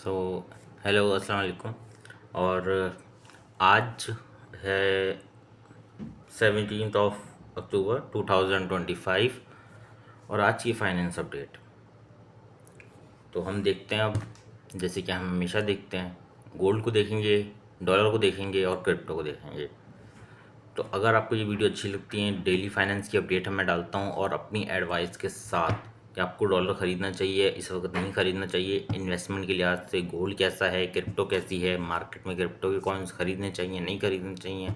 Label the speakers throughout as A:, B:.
A: So hello अस्सलाम वालेकुम। और आज है 17 अक्टूबर 2025 और आज की फाइनेंस अपडेट। तो हम देखते हैं अब, जैसे कि हम हमेशा देखते हैं, गोल्ड को देखेंगे, डॉलर को देखेंगे और क्रिप्टो को देखेंगे। तो अगर आपको ये वीडियो अच्छी लगती है, डेली फाइनेंस की अपडेट मैं डालता हूँ और अपनी एडवाइस के साथ कि आपको डॉलर ख़रीदना चाहिए, इस वक्त नहीं ख़रीदना चाहिए, इन्वेस्टमेंट के लिहाज से गोल्ड कैसा है, क्रिप्टो कैसी है, मार्केट में क्रिप्टो के कॉइन्स खरीदने चाहिए, नहीं खरीदने चाहिए,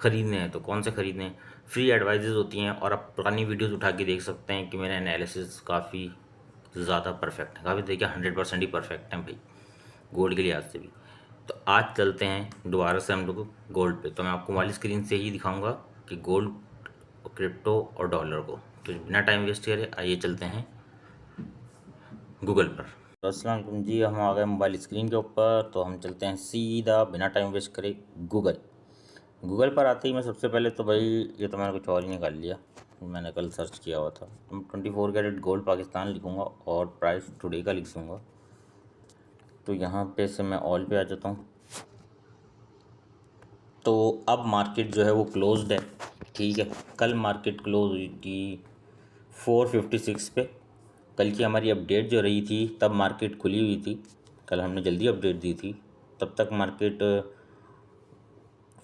A: ख़रीदने हैं तो कौन से ख़रीदने हैं। फ्री एडवाइजेज होती हैं और आप पुरानी वीडियोज़ उठा के देख सकते हैं कि मेरा एनालिसिस काफ़ी ज़्यादा परफेक्ट है, काफ़ी देखिए 100% ही परफेक्ट है भाई, गोल्ड के लिहाज से भी। तो आज चलते हैं दोबारा से हम लोग गोल्ड पे। तो मैं आपको वाली स्क्रीन से ही दिखाऊंगा कि गोल्ड, क्रिप्टो और डॉलर को। तो बिना टाइम वेस्ट करे आइए चलते हैं गूगल पर। तो अस्सलाम वालेकुम जी, हम आ गए मोबाइल स्क्रीन के ऊपर। तो हम चलते हैं सीधा बिना टाइम वेस्ट करे गूगल। गूगल पर आते ही मैं सबसे पहले तो भाई, ये तो मैंने कुछ और ही निकाल लिया, मैंने कल सर्च किया हुआ था। तो मैं 24 कैरेट गोल्ड पाकिस्तान लिखूँगा और प्राइस टुडे का लिख दूँगा। तो यहाँ पे से मैं ऑल पे आ जाता हूँ। तो अब मार्केट जो है वो क्लोज्ड है, ठीक है। कल मार्केट क्लोज हुई थी 456 पे। कल की हमारी अपडेट जो रही थी तब मार्केट खुली हुई थी, कल हमने जल्दी अपडेट दी थी, तब तक मार्केट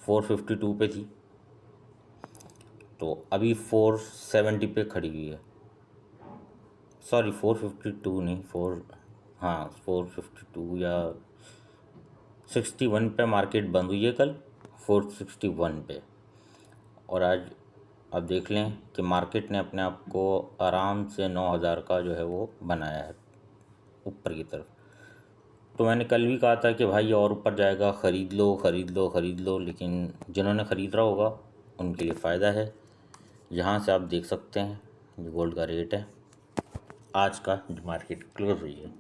A: 452 पे थी। तो अभी 470 पे खड़ी हुई है, सॉरी 452 नहीं, हाँ 452 या 61 पे मार्केट बंद हुई है कल, 461 पे। और आज आप देख लें कि मार्केट ने अपने आप को आराम से 9,000 का जो है वो बनाया है ऊपर की तरफ। तो मैंने कल भी कहा था कि भाई और ऊपर जाएगा, ख़रीद लो ख़रीद लो ख़रीद लो, लेकिन जिन्होंने ख़रीद रहा होगा उनके लिए फ़ायदा है। यहाँ से आप देख सकते हैं ये गोल्ड का रेट है आज का, जो मार्केट क्लोज हुई है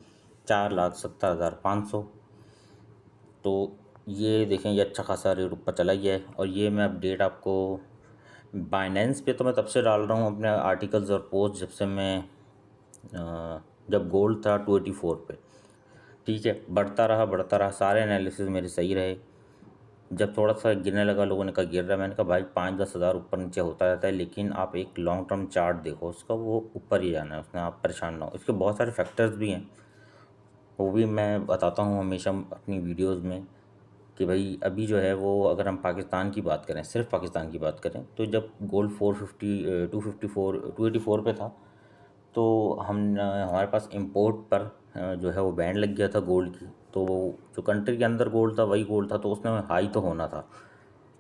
A: 4,70,500। तो ये देखें, ये अच्छा खासा रेट ऊपर चला गया है। और ये मैं अपडेट आपको बाइनेंस पे तो मैं तब से डाल रहा हूँ अपने आर्टिकल्स और पोस्ट, जब से मैं जब गोल्ड था 284 पे, ठीक है। बढ़ता रहा, सारे एनालिसिस मेरे सही रहे। जब थोड़ा सा गिरने लगा, लोगों ने कहा गिर रहा है, मैंने कहा भाई 5-10 हज़ार ऊपर नीचे होता रहता है, लेकिन आप एक लॉन्ग टर्म चार्ट देखो उसका, वो ऊपर ही जाना है, उसमें आप परेशान ना हो। इसके बहुत सारे फैक्टर्स भी हैं, वो भी मैं बताता हूँ हमेशा अपनी वीडियोज़ में कि भाई अभी जो है वो, अगर हम पाकिस्तान की बात करें, सिर्फ पाकिस्तान की बात करें, तो जब गोल्ड 450 254 284 पे था, तो हम हमारे पास इंपोर्ट पर जो है वो बैन लग गया था गोल्ड की। तो जो कंट्री के अंदर गोल्ड था वही गोल्ड था, तो उसने हाई तो होना था।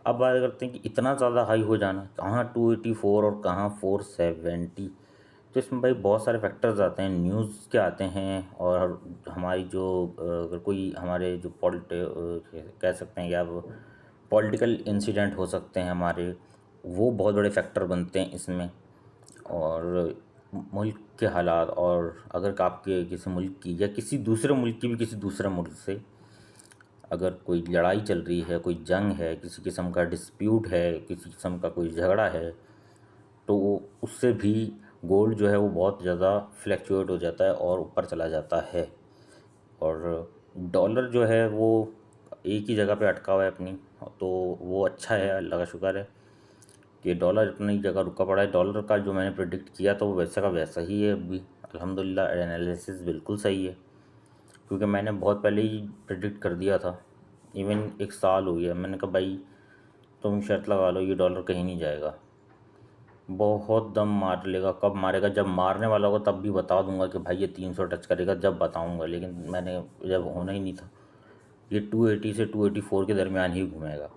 A: अब बात करते हैं कि इतना ज़्यादा हाई हो जाना, कहाँ 284 और कहाँ 470। तो इसमें भाई बहुत सारे फैक्टर्स आते हैं, न्यूज़ के आते हैं, और हमारी जो अगर कोई हमारे जो कह सकते हैं कि आप पॉलिटिकल इंसिडेंट हो सकते हैं हमारे, वो बहुत बड़े फैक्टर बनते हैं इसमें। और मुल्क के हालात, और अगर आपके किसी मुल्क की या किसी दूसरे मुल्क की भी किसी दूसरे मुल्क से अगर कोई लड़ाई चल रही है, कोई जंग है, किसी किस्म का डिस्प्यूट है, किसी किस्म का कोई झगड़ा है, तो उससे भी गोल्ड जो है वो बहुत ज़्यादा फ्लैक्चुएट हो जाता है और ऊपर चला जाता है। और डॉलर जो है वो एक ही जगह पे अटका हुआ है अपनी, तो वो अच्छा है, अल्लाह का शुक्र है कि डॉलर अपनी जगह रुका पड़ा है। डॉलर का जो मैंने प्रेडिक्ट किया था वो वैसा का वैसा ही है अभी, अल्हम्दुलिल्लाह एनालिसिस बिल्कुल सही है, क्योंकि मैंने बहुत पहले ही प्रेडिक्ट कर दिया था। इवन 1 साल हो गया, मैंने कहा भाई तुम शर्त लगा लो ये डॉलर कहीं नहीं जाएगा, बहुत दम मार लेगा। कब मारेगा, जब मारने वाला होगा तब भी बता दूंगा कि भाई ये 300 टच करेगा, जब बताऊंगा, लेकिन मैंने जब होना ही नहीं था, ये 280 से 284 के दरमियान ही घूमेगा।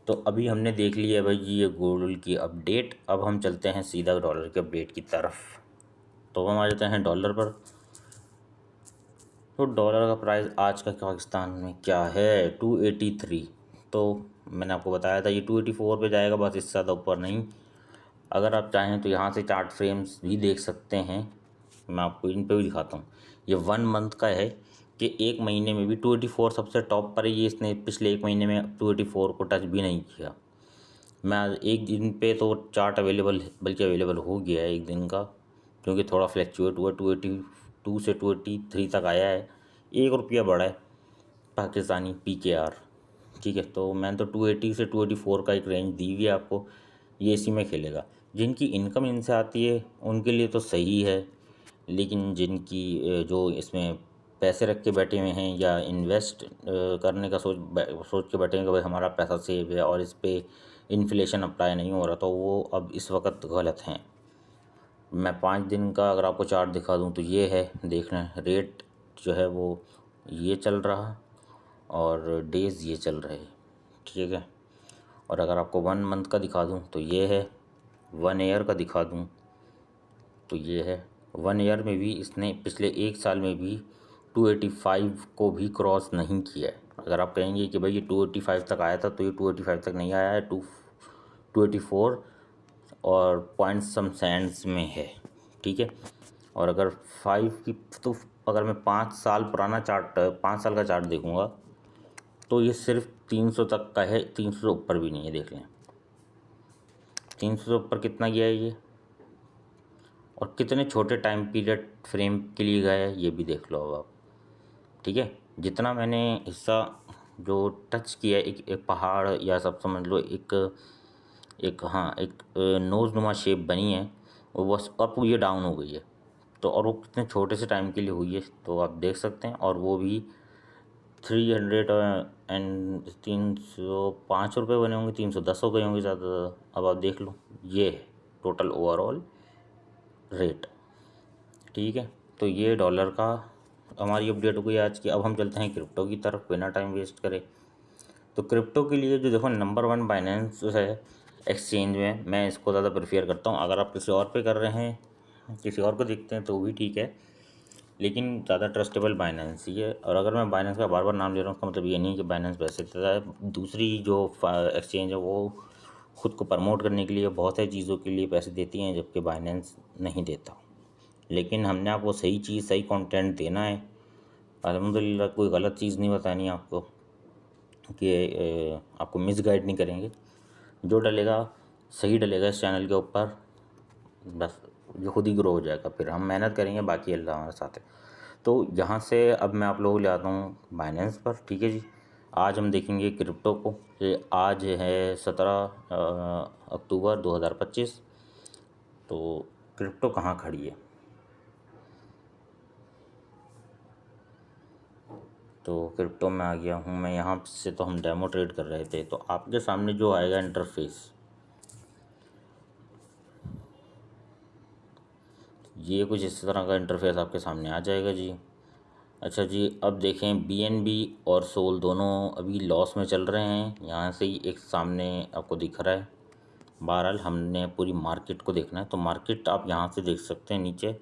A: तो अभी हमने देख लिया है भाई जी ये गोल्ड की अपडेट। अब हम चलते हैं सीधा डॉलर के अपडेट की तरफ। तो हम आ जाते हैं डॉलर पर। तो डॉलर का प्राइस आज का पाकिस्तान में क्या है, 283। तो मैंने आपको बताया था ये 284 पे जाएगा, बस इससे ज़्यादा ऊपर नहीं। अगर आप चाहें तो यहाँ से चार्ट फ्रेम्स भी देख सकते हैं, मैं आपको इन पे भी दिखाता हूँ। ये 1 मंथ का है कि एक महीने में भी 284 सबसे टॉप पर है। ये इसने पिछले एक महीने में 284 को टच भी नहीं किया। मैं आज एक दिन पे तो चार्ट अवेलेबल, बल्कि अवेलेबल हो गया है एक दिन का, क्योंकि थोड़ा फ्लैक्चुएट हुआ, 282 से 283 तक आया है। 1 रुपया बढ़ा है पाकिस्तानी PKR। ठीक है, तो मैंने तो 280 से 284 का एक रेंज दी हुई है आपको, ये इसी में खेलेगा। जिनकी इनकम इनसे आती है उनके लिए तो सही है, लेकिन जिनकी जो इसमें पैसे रख के बैठे हुए हैं या इन्वेस्ट करने का सोच के बैठे हैं कि भाई हमारा पैसा सेव है और इस पर इन्फ्लेशन अप्लाई नहीं हो रहा, तो वो अब इस वक्त गलत हैं। मैं 5 दिन का अगर आपको चार्ट दिखा दूं तो ये है, देख लें, रेट जो है वो ये चल रहा और डेज़ ये चल रहे। ठीक है, और अगर आपको 1 मंथ का दिखा दूं तो ये है, 1 ईयर का दिखा दूं तो ये है। 1 ईयर में भी इसने पिछले 1 साल में भी 285 को भी क्रॉस नहीं किया है। अगर आप कहेंगे कि भाई ये 285 तक आया था, तो ये 285 तक नहीं आया है, 284 और पॉइंट सम सेंट्स में है। ठीक है, और अगर 5 की, तो अगर मैं 5 साल पुराना चार्ट, 5 साल का चार्ट देखूंगा तो ये सिर्फ 300 तक का है, 300 से ऊपर भी नहीं है। देख लें 300 से ऊपर कितना गया है ये, और कितने छोटे टाइम पीरियड फ्रेम के लिए गया है ये भी देख लो अब आप। ठीक है, जितना मैंने हिस्सा जो टच किया है, एक पहाड़ या सब समझ लो, एक नोज़ नुमा शेप बनी है, वो बस अब ये डाउन हो गई है। तो और वो कितने छोटे से टाइम के लिए हुई है तो आप देख सकते हैं, और वो भी 305 रुपये बने होंगे, 310 हो गए होंगे ज़्यादा। अब आप देख लो, ये है टोटल ओवरऑल रेट। ठीक है, तो ये डॉलर का हमारी अपडेट हो गई आज की। अब हम चलते हैं क्रिप्टो की तरफ बिना टाइम वेस्ट करे। तो क्रिप्टो के लिए जो देखो नंबर 1 बाइनेंस है एक्सचेंज में, मैं इसको ज़्यादा प्रेफर करता हूँ। अगर आप किसी और पे कर रहे हैं, किसी और को देखते हैं तो भी ठीक है, लेकिन ज़्यादा ट्रस्टेबल बाइनेंस ही है। और अगर मैं बाइनेंस का बार बार नाम ले रहा हूँ उसका मतलब ये नहीं कि बाइनेंस पैसे देता है। दूसरी जो एक्सचेंज है वो खुद को प्रमोट करने के लिए बहुत सारी चीज़ों के लिए पैसे देती हैं, जबकि बाइनेंस नहीं देता। लेकिन हमने आपको सही चीज़, सही कंटेंट देना है अल्हम्दुलिल्लाह। कोई गलत चीज़ नहीं बतानी आपको, कि आपको मिसगाइड नहीं करेंगे। जो डलेगा सही डलेगा इस चैनल के ऊपर, बस ये खुद ही ग्रो हो जाएगा। फिर हम मेहनत करेंगे, बाकी अल्लाह हमारे साथ है। तो यहाँ से अब मैं आप लोगों को ले आता हूँ बाइनेंस पर। ठीक है जी, आज हम देखेंगे क्रिप्टो को। ये आज है 17 अक्टूबर 2025। तो क्रिप्टो कहाँ खड़ी है, तो क्रिप्टो में आ गया हूँ मैं। यहाँ से तो हम डेमो ट्रेड कर रहे थे, तो आपके सामने जो आएगा इंटरफेस, ये कुछ इस तरह का इंटरफेस आपके सामने आ जाएगा जी। अच्छा जी, अब देखें BNB और सोल दोनों अभी लॉस में चल रहे हैं। यहाँ से ही एक सामने आपको दिख रहा है। बहरहाल हमने पूरी मार्केट को देखना है, तो मार्केट आप यहाँ से देख सकते हैं। नीचे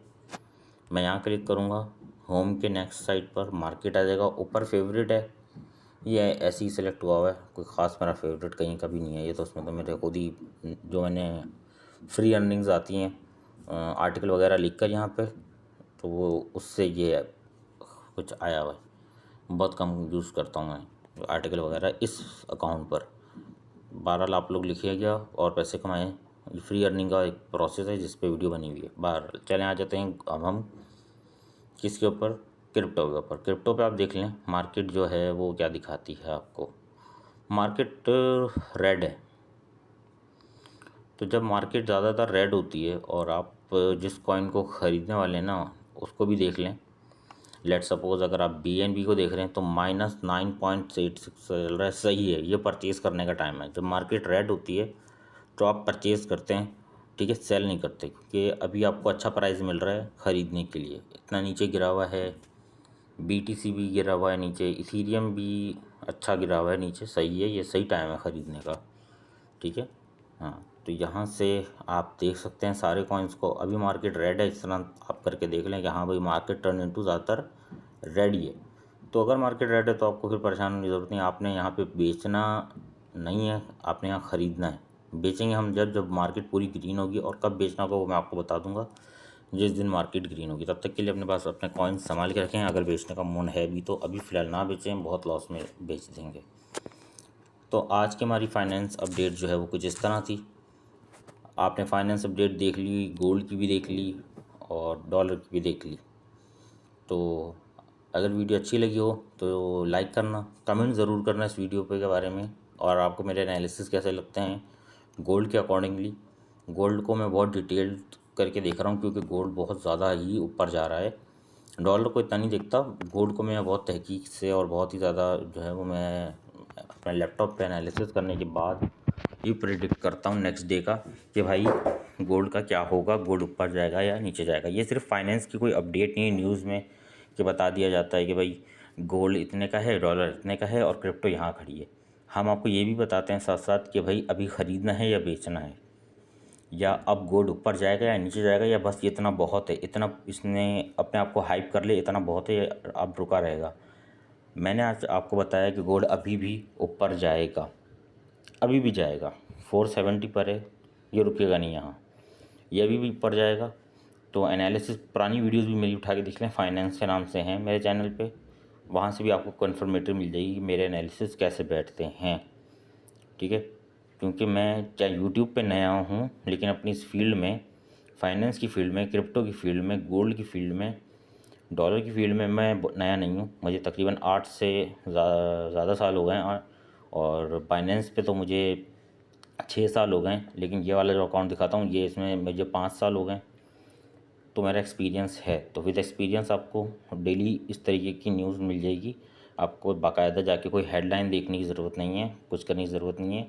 A: मैं यहाँ क्लिक करूँगा, होम के नेक्स्ट साइड पर मार्केट आ जाएगा। ऊपर फेवरेट है, ये ऐसे ही सिलेक्ट हुआ हुआ है, कोई ख़ास मेरा फेवरेट कहीं का भी नहीं है ये। तो उसमें तो मेरे खुद ही जो मैंने फ्री अर्निंग्स आती हैं आर्टिकल वगैरह लिख कर यहाँ पे, तो वो उससे ये कुछ आया हुआ है। बहुत कम यूज़ करता हूँ मैं आर्टिकल वगैरह इस अकाउंट पर। बहरहाल आप लोग लिखिएगा और पैसे कमाएँ। ये फ्री अर्निंग का एक प्रोसेस है जिस पे वीडियो बनी हुई है। बहरहाल चलें, आ जाते हैं अब हम किसके ऊपर, क्रिप्टो के ऊपर। क्रिप्टो पे आप देख लें मार्केट जो है वो क्या दिखाती है आपको। मार्केट रेड है। तो जब मार्केट ज़्यादातर रेड होती है और आप जिस कॉइन को ख़रीदने वाले हैं ना उसको भी देख लें। लेट सपोज़ अगर आप BNB को देख रहे हैं तो -9.86 चल रहा है, सही है, ये परचेज़ करने का टाइम है। जब मार्केट रेड होती है तो आप परचेज़ करते हैं। ठीक है, सेल नहीं करते, क्योंकि अभी आपको अच्छा प्राइस मिल रहा है ख़रीदने के लिए। इतना नीचे गिरा हुआ है, BTC भी गिरा हुआ है नीचे, इथीरियम भी अच्छा गिरा हुआ है नीचे, सही है, ये सही टाइम है ख़रीदने का। ठीक है, हाँ, तो यहाँ से आप देख सकते हैं सारे कॉइन्स को। अभी मार्केट रेड है, इस तरह आप करके देख लें कि हाँ भाई मार्केट टर्न इनटू ज़्यादातर रेड ही है। तो अगर मार्केट रेड है तो आपको फिर परेशान होने की ज़रूरत नहीं। आपने यहाँ पे बेचना नहीं है, आपने यहाँ ख़रीदना है। बेचेंगे हम जब जब मार्केट पूरी ग्रीन होगी, और कब बेचना होगा वो मैं आपको बता दूंगा जिस दिन मार्केट ग्रीन होगी। तब तक के लिए अपने पास अपने कॉइन्स संभाल के रखें। अगर बेचने का मन है भी तो अभी फ़िलहाल ना बेचें, बहुत लॉस में बेच देंगे। तो आज की हमारी फाइनेंस अपडेट जो है वो कुछ इस तरह थी। आपने फाइनेंस अपडेट देख ली, गोल्ड की भी देख ली और डॉलर की भी देख ली। तो अगर वीडियो अच्छी लगी हो तो लाइक करना, कमेंट ज़रूर करना इस वीडियो पे के बारे में, और आपको मेरे एनालिसिस कैसे लगते हैं गोल्ड के अकॉर्डिंगली। गोल्ड को मैं बहुत डिटेल्ड करके देख रहा हूँ क्योंकि गोल्ड बहुत ज़्यादा ही ऊपर जा रहा है। डॉलर को इतना नहीं देखता, गोल्ड को मैं बहुत तहकीक से और बहुत ही ज़्यादा जो है वो मैं अपने लैपटॉप पे एनालिसिस करने के बाद ये प्रेडिक्ट करता हूँ नेक्स्ट डे का कि भाई गोल्ड का क्या होगा, गोल्ड ऊपर जाएगा या नीचे जाएगा। ये सिर्फ फाइनेंस की कोई अपडेट नहीं है न्यूज़ में कि बता दिया जाता है कि भाई गोल्ड इतने का है, डॉलर इतने का है और क्रिप्टो यहाँ खड़ी है। हम आपको ये भी बताते हैं साथ साथ कि भाई अभी ख़रीदना है या बेचना है, या अब गोल्ड ऊपर जाएगा या नीचे जाएगा, या बस ये इतना बहुत है, इतना इसने अपने आप को हाइप कर ले, इतना बहुत है, अब रुका रहेगा। मैंने आज आपको बताया कि गोल्ड अभी भी ऊपर जाएगा, अभी भी जाएगा। 470 पर है, ये रुकेगा नहीं यहाँ, ये अभी भी ऊपर जाएगा। तो एनालिसिस पुरानी वीडियोस भी मेरी उठा के देख लें, फाइनेंस के नाम से हैं मेरे चैनल पे, वहाँ से भी आपको कन्फर्मेटिव मिल जाएगी कि मेरे एनालिसिस कैसे बैठते हैं। ठीक है, क्योंकि मैं चाहे यूट्यूब पे नया हूँ लेकिन अपनी इस फील्ड में, फाइनेंस की फील्ड में, क्रिप्टो की फील्ड में, गोल्ड की फील्ड में, डॉलर की फील्ड में मैं नया नहीं हूँ। मुझे तकरीबन 8 से ज़्यादा साल हो गए हैं, और बाइनेंस पे तो मुझे 6 साल हो गए हैं, लेकिन ये वाला जो अकाउंट दिखाता हूँ ये, इसमें मुझे 5 साल हो गए। तो मेरा एक्सपीरियंस है, तो विद एक्सपीरियंस आपको डेली इस तरीके की न्यूज़ मिल जाएगी। आपको बाकायदा जाके कोई हेडलाइन देखने की ज़रूरत नहीं है, कुछ करने की ज़रूरत नहीं है,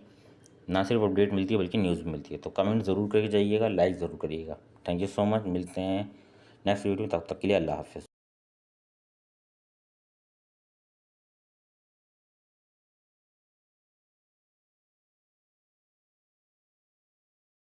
A: ना सिर्फ अपडेट मिलती है बल्कि न्यूज़ भी मिलती है। तो कमेंट ज़रूर करके जाइएगा, लाइक ज़रूर करिएगा। थैंक यू सो मच, मिलते हैं नेक्स्ट वीडियो में, तब तक के लिए अल्लाह हाफ़िज़।